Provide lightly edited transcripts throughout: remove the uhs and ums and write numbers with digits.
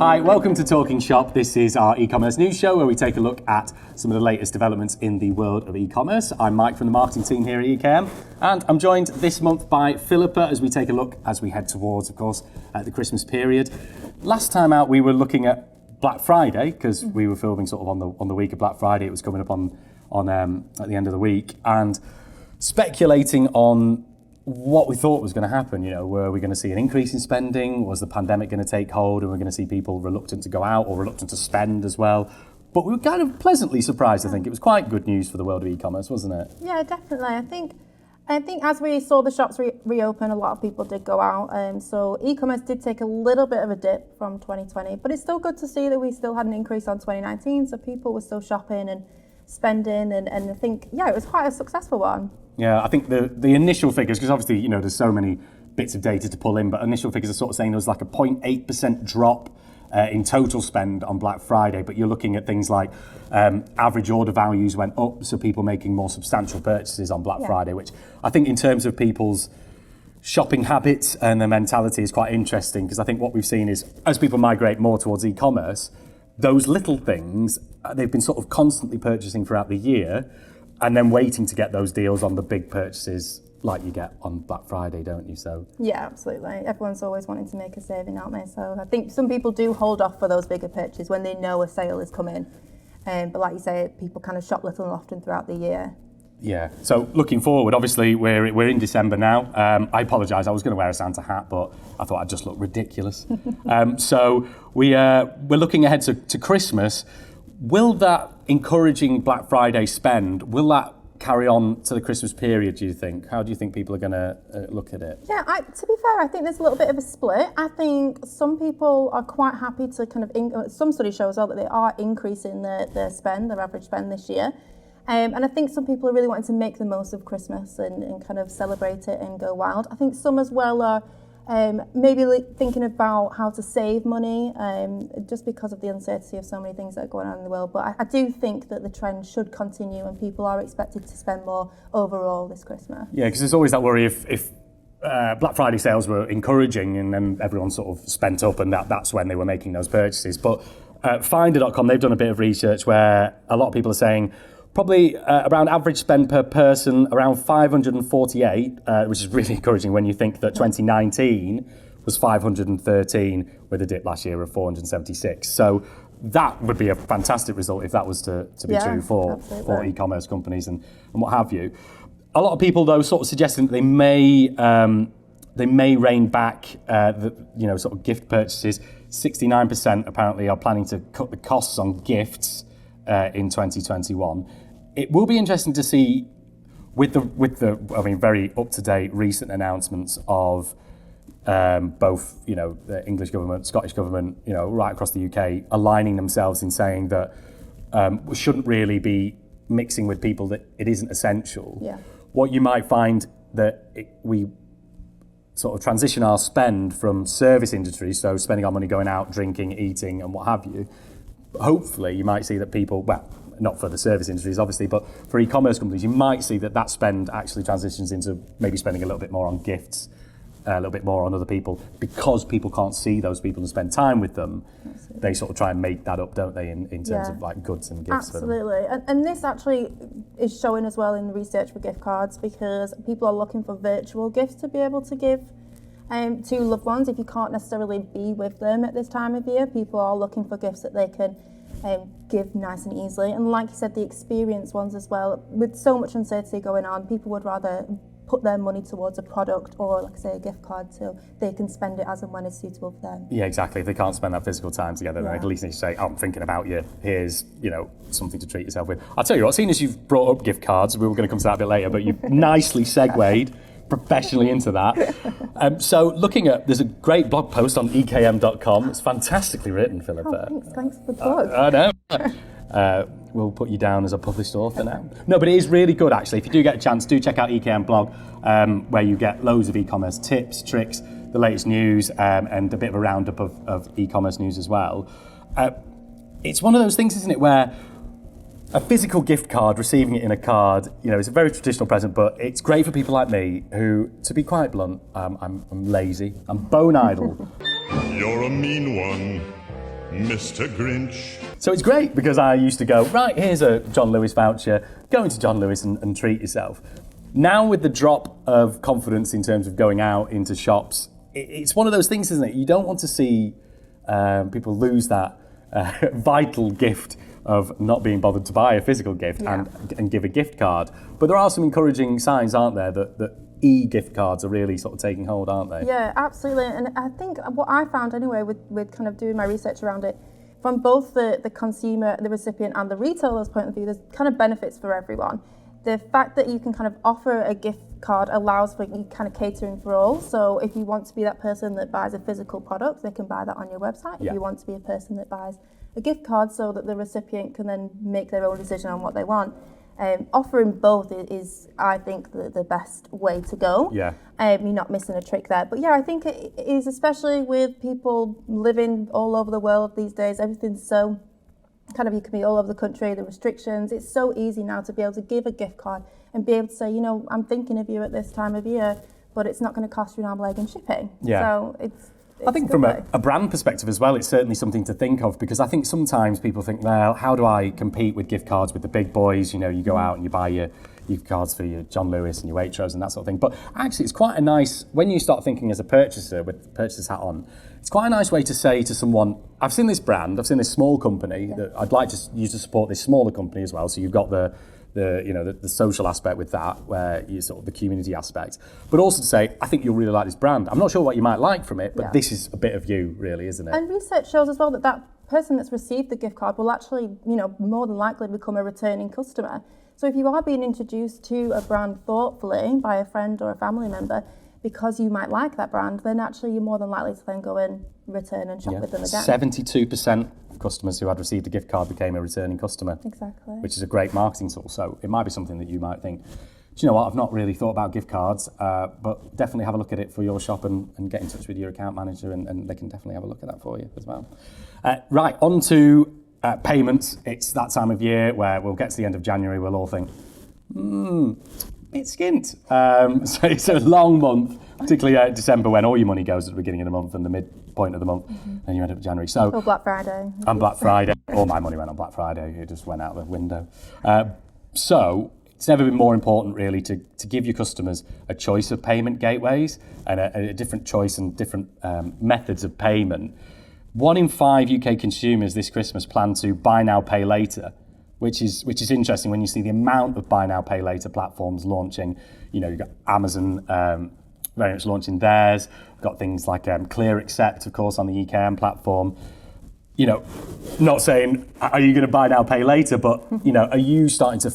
Hi, welcome to Talking Shop. This is our e-commerce news show where we take a look at some of the latest developments in the world of e-commerce. I'm Mike from the marketing team here at EKM, and I'm joined this month by Philippa as we take a look as we head towards, of course, the Christmas period. Last time out, we were looking at Black Friday because we were filming sort of on the week of Black Friday. It was coming up on at the end of the week, and speculating on what we thought was going to happen. You know, were we going to see an increase in spending? Was the pandemic going to take hold and we're going to see people reluctant to go out or reluctant to spend as well? But we were kind of pleasantly surprised, I think. It was quite good news for the world of e-commerce, wasn't it? Yeah, definitely. I think as we saw the shops reopen, a lot of people did go out. So e-commerce did take a little bit of a dip from 2020, but it's still good to see that we still had an increase on 2019. So people were still shopping and spending, and I think, yeah, it was quite a successful one. Yeah, I think the initial figures, because obviously, you know, there's so many bits of data to pull in, but initial figures are sort of saying there was like a 0.8% drop in total spend on Black Friday, but you're looking at things like average order values went up, so people making more substantial purchases on Black Friday, which I think in terms of people's shopping habits and their mentality is quite interesting, because I think what we've seen is as people migrate more towards e-commerce, those little things, they've been sort of constantly purchasing throughout the year, and then waiting to get those deals on the big purchases like you get on Black Friday, don't you? So yeah, absolutely. Everyone's always wanting to make a saving, aren't they? So I think some people do hold off for those bigger purchases when they know a sale is coming. But like you say, people kind of shop little and often throughout the year. Yeah. So looking forward, obviously we're in December now. I apologise. I was going to wear a Santa hat, but I thought I'd just look ridiculous. So we're looking ahead to Christmas. Will that encouraging Black Friday spend, will that carry on to the Christmas period, do you think? How do you think people are going to look at it? Yeah, to be fair, I think there's a little bit of a split. I think some people are quite happy to kind of, some studies show as well that they are increasing their spend, their average spend this year. And I think some people are really wanting to make the most of Christmas and kind of celebrate it and go wild. I think some as well are maybe thinking about how to save money, just because of the uncertainty of so many things that are going on in the world. But I do think that the trend should continue and people are expected to spend more overall this Christmas. Yeah, because there's always that worry if Black Friday sales were encouraging and then everyone sort of spent up and that's when they were making those purchases. But Finder.com, they've done a bit of research where a lot of people are saying probably around average spend per person, around 548, which is really encouraging when you think that 2019 was 513 with a dip last year of 476. So that would be a fantastic result if that was to be true for e-commerce companies and what have you. A lot of people, though, sort of suggesting that they may rein back sort of gift purchases. 69% apparently are planning to cut the costs on gifts in 2021. It will be interesting to see with the very up-to-date recent announcements of both, you know, the English government, Scottish government, you know, right across the UK, aligning themselves in saying that we shouldn't really be mixing with people that it isn't essential. Yeah. What you might find that we sort of transition our spend from service industries, so spending our money going out, drinking, eating, and what have you. Hopefully, you might see that people, well, not for the service industries, obviously, but for e-commerce companies, you might see that spend actually transitions into maybe spending a little bit more on gifts, a little bit more on other people, because people can't see those people and spend time with them. Absolutely. They sort of try and make that up, don't they, in terms of like goods and gifts. Absolutely. For them. And this actually is showing as well in the research for gift cards, because people are looking for virtual gifts to be able to give to loved ones. If you can't necessarily be with them at this time of year, people are looking for gifts that they can give nice and easily. And like you said, the experience ones as well. With so much uncertainty going on, people would rather put their money towards a product or, like I say, a gift card so they can spend it as and when it's suitable for them. Yeah, exactly. If they can't spend that physical time together, then at least they say, I'm thinking about you. Here's, you know, something to treat yourself with. I'll tell you what, seeing as you've brought up gift cards, we were going to come to that a bit later, but you've nicely segued professionally into that. So looking at, there's a great blog post on ekm.com. It's fantastically written, Philippa. Oh, thanks for the plug. I know. We'll put you down as a published author now. No, but it is really good, actually. If you do get a chance, do check out EKM blog, where you get loads of e-commerce tips, tricks, the latest news, and a bit of a roundup of e-commerce news as well. It's one of those things, isn't it, where a physical gift card, receiving it in a card, you know, it's a very traditional present, but it's great for people like me who, to be quite blunt, I'm lazy, I'm bone idle. You're a mean one. Mr. Grinch. So it's great because I used to go, right, here's a John Lewis voucher, go into John Lewis and treat yourself. Now with the drop of confidence in terms of going out into shops, it's one of those things, isn't it? You don't want to see people lose that vital gift of not being bothered to buy a physical gift and give a gift card. But there are some encouraging signs, aren't there, that e-gift cards are really sort of taking hold, aren't they? Yeah, absolutely. And I think what I found anyway with kind of doing my research around it, from both the consumer, the recipient and the retailer's point of view, there's kind of benefits for everyone. The fact that you can kind of offer a gift card allows for you kind of catering for all. So if you want to be that person that buys a physical product, they can buy that on your website. If you want to be a person that buys a gift card so that the recipient can then make their own decision on what they want. Offering both is, I think, the best way to go. Yeah. You're not missing a trick there. But yeah, I think it is, especially with people living all over the world these days, everything's so kind of, you can be all over the country, the restrictions. It's so easy now to be able to give a gift card and be able to say, you know, I'm thinking of you at this time of year, but it's not going to cost you an arm, leg and shipping. Yeah. So it's I think from a brand perspective as well, it's certainly something to think of, because I think sometimes people think, well, how do I compete with gift cards with the big boys? You know, you go out and you buy your gift cards for your John Lewis and your Waitrose and that sort of thing. But actually, it's quite a nice, when you start thinking as a purchaser with the purchaser's hat on, it's quite a nice way to say to someone, I've seen this brand, I've seen this small company, that I'd like you to support this smaller company as well. So you've got the social aspect with that, where you sort of the community aspect, but also to say, I think you'll really like this brand. I'm not sure what you might like from it, but this is a bit of you, really, isn't it? And research shows as well that person that's received the gift card will actually, you know, more than likely become a returning customer. So if you are being introduced to a brand thoughtfully by a friend or a family member, because you might like that brand, then actually you're more than likely to then go in, return and shop with them again. 72% of customers who had received a gift card became a returning customer. Exactly. Which is a great marketing tool. So it might be something that you might think, do you know what, I've not really thought about gift cards, but definitely have a look at it for your shop and get in touch with your account manager and they can definitely have a look at that for you as well. Right, on to payments. It's that time of year where we'll get to the end of January, we'll all think, it's skint. So it's a long month, particularly December, when all your money goes at the beginning of the month and the midpoint of the month, and you end up with January. So or Black Friday. And Black Friday. All my money went on Black Friday. It just went out the window. So it's never been more important, really, to give your customers a choice of payment gateways and a different choice and different methods of payment. 1 in 5 UK consumers this Christmas plan to buy now, pay later, which is interesting when you see the amount of buy now, pay later platforms launching. You know, you've got Amazon very much launching theirs. We've got things like Clear Accept, of course, on the EKM platform. You know, not saying, are you going to buy now, pay later, but, you know, are you starting to,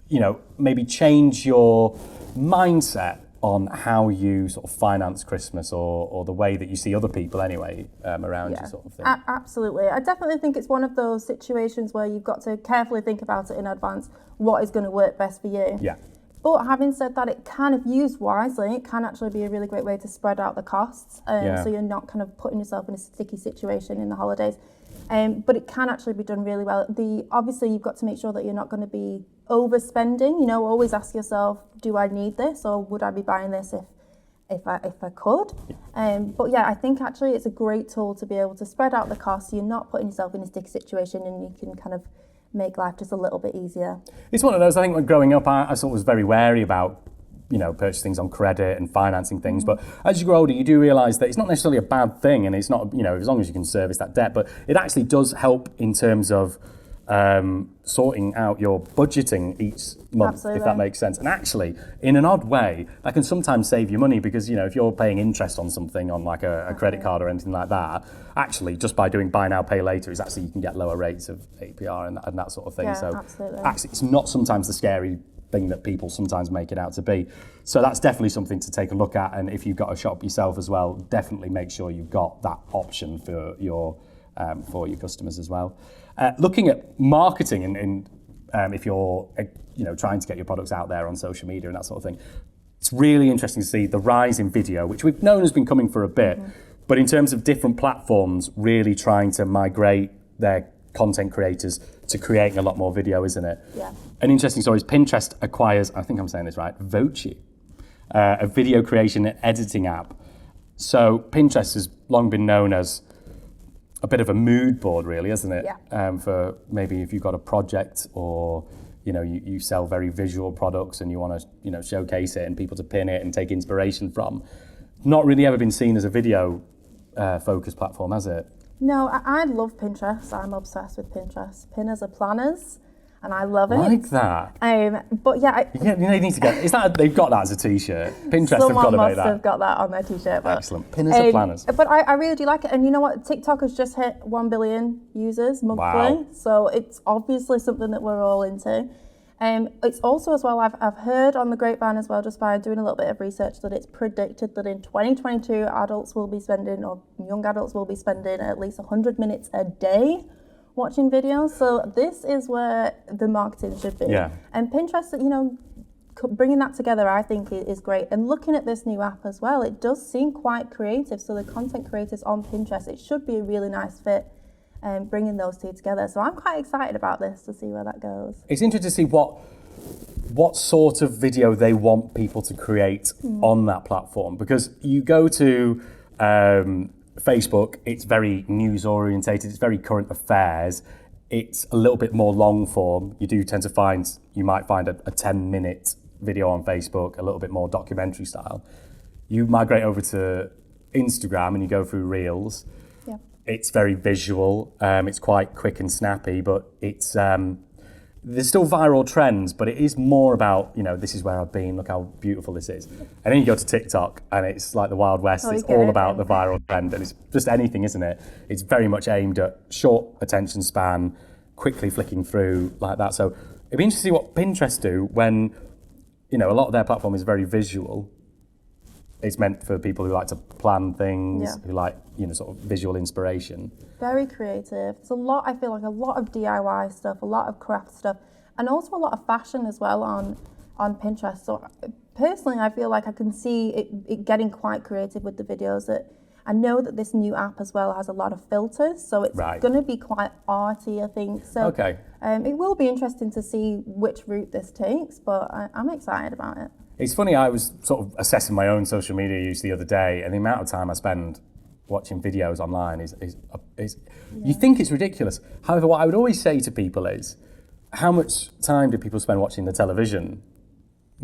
you know, maybe change your mindset on how you sort of finance Christmas or the way that you see other people anyway around you sort of thing? Absolutely. I definitely think it's one of those situations where you've got to carefully think about it in advance, what is going to work best for you. Yeah. But having said that, it can, if used wisely, it can actually be a really great way to spread out the costs. So you're not kind of putting yourself in a sticky situation in the holidays. But it can actually be done really well. Obviously, you've got to make sure that you're not going to be overspending. You know, always ask yourself, do I need this, or would I be buying this if I could? But yeah, I think actually it's a great tool to be able to spread out the costs. You're not putting yourself in a sticky situation, and you can kind of make life just a little bit easier. It's one of those, I think, when growing up, I sort of was very wary about, you know, purchasing things on credit and financing things. But as you grow older, you do realise that it's not necessarily a bad thing, and it's not, you know, as long as you can service that debt, but it actually does help in terms of sorting out your budgeting each month. Absolutely. If that makes sense. And actually, in an odd way, that can sometimes save you money, because, you know, if you're paying interest on something on like a credit card or anything like that, actually just by doing buy now, pay later is actually, you can get lower rates of APR and that sort of thing. Yeah, so absolutely. actually, it's not sometimes the scary thing that people sometimes make it out to be. So that's definitely something to take a look at. And if you've got a shop yourself as well, definitely make sure you've got that option for your customers as well. Looking at marketing and if you're you know, trying to get your products out there on social media and that sort of thing, it's really interesting to see the rise in video, which we've known has been coming for a bit, but in terms of different platforms really trying to migrate their content creators to creating a lot more video, isn't it? Yeah. An interesting story is Pinterest acquires, I think I'm saying this right, Vochi, a video creation and editing app. So Pinterest has long been known as a bit of a mood board, really, isn't it? Yeah. For maybe if you've got a project or you sell very visual products and you want to showcase it and people to pin it and take inspiration from. Not really ever been seen as a video focused platform, has it? No, I love Pinterest. I'm obsessed with Pinterest. Pinners are planners, and I love it. Like that. But yeah, you need to get. Is that they've got that as a T-shirt? Pinterest have got to make that. Someone must have got that on their T-shirt. But, excellent. Pinners are planners. But I really do like it, and you know what? TikTok has just hit 1 billion users monthly, wow. So it's obviously something that we're all into. It's also as well, I've heard on the grapevine as well, just by doing a little bit of research, that it's predicted that in 2022 adults will be spending, or young adults will be spending, at least 100 minutes a day watching videos. So this is where the marketing should be. Yeah. And Pinterest, bringing that together, I think is great. And looking at this new app as well, it does seem quite creative. So the content creators on Pinterest, it should be a really nice fit. Bringing those two together. So I'm quite excited about this to see where that goes. It's interesting to see what sort of video they want people to create on that platform, because you go to Facebook, it's very news orientated, it's very current affairs, it's a little bit more long form. You might find a 10-minute video on Facebook, a little bit more documentary style. You migrate over to Instagram and you go through Reels. It's very visual, it's quite quick and snappy, but it's there's still viral trends, but it is more about, this is where I've been, look how beautiful this is. And then you go to TikTok and it's like the Wild West, it's all about the viral trend, and it's just anything, isn't it? It's very much aimed at short attention span, quickly flicking through like that. So it'd be interesting to see what Pinterest do when, a lot of their platform is very visual. It's meant for people who like to plan things, who like, sort of visual inspiration. Very creative. There's I feel like a lot of DIY stuff, a lot of craft stuff, and also a lot of fashion as well on Pinterest. So personally, I feel like I can see it getting quite creative with the videos. That I know that this new app as well has a lot of filters, so it's going to be quite arty, I think. So it will be interesting to see which route this takes, but I'm excited about it. It's funny, I was sort of assessing my own social media use the other day, and the amount of time I spend watching videos online is you think it's ridiculous. However, what I would always say to people is, how much time do people spend watching the television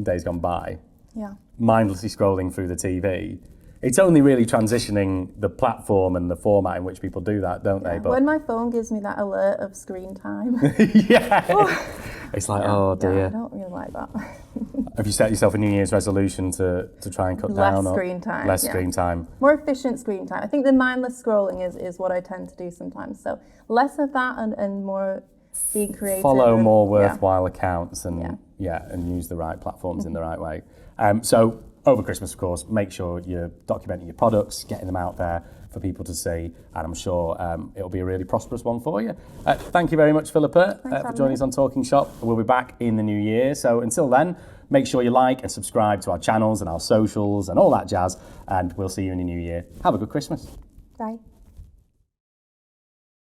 days gone by? Yeah. Mindlessly scrolling through the TV. It's only really transitioning the platform and the format in which people do that, don't they? But when my phone gives me that alert of screen time. It's like, oh dear. Yeah, I don't really like that. Have you set yourself a New Year's resolution to try and cut down? Less screen time. Less screen time. More efficient screen time. I think the mindless scrolling is what I tend to do sometimes. So less of that and more being creative. Follow more worthwhile accounts and use the right platforms in the right way. So over Christmas, of course, make sure you're documenting your products, getting them out there for people to see, and I'm sure it'll be a really prosperous one for you. Thank you very much, Philippa, for joining us on Talking Shop. We'll be back in the new year, so until then, make sure you like and subscribe to our channels and our socials and all that jazz, and we'll see you in the new year. Have a good Christmas. Bye.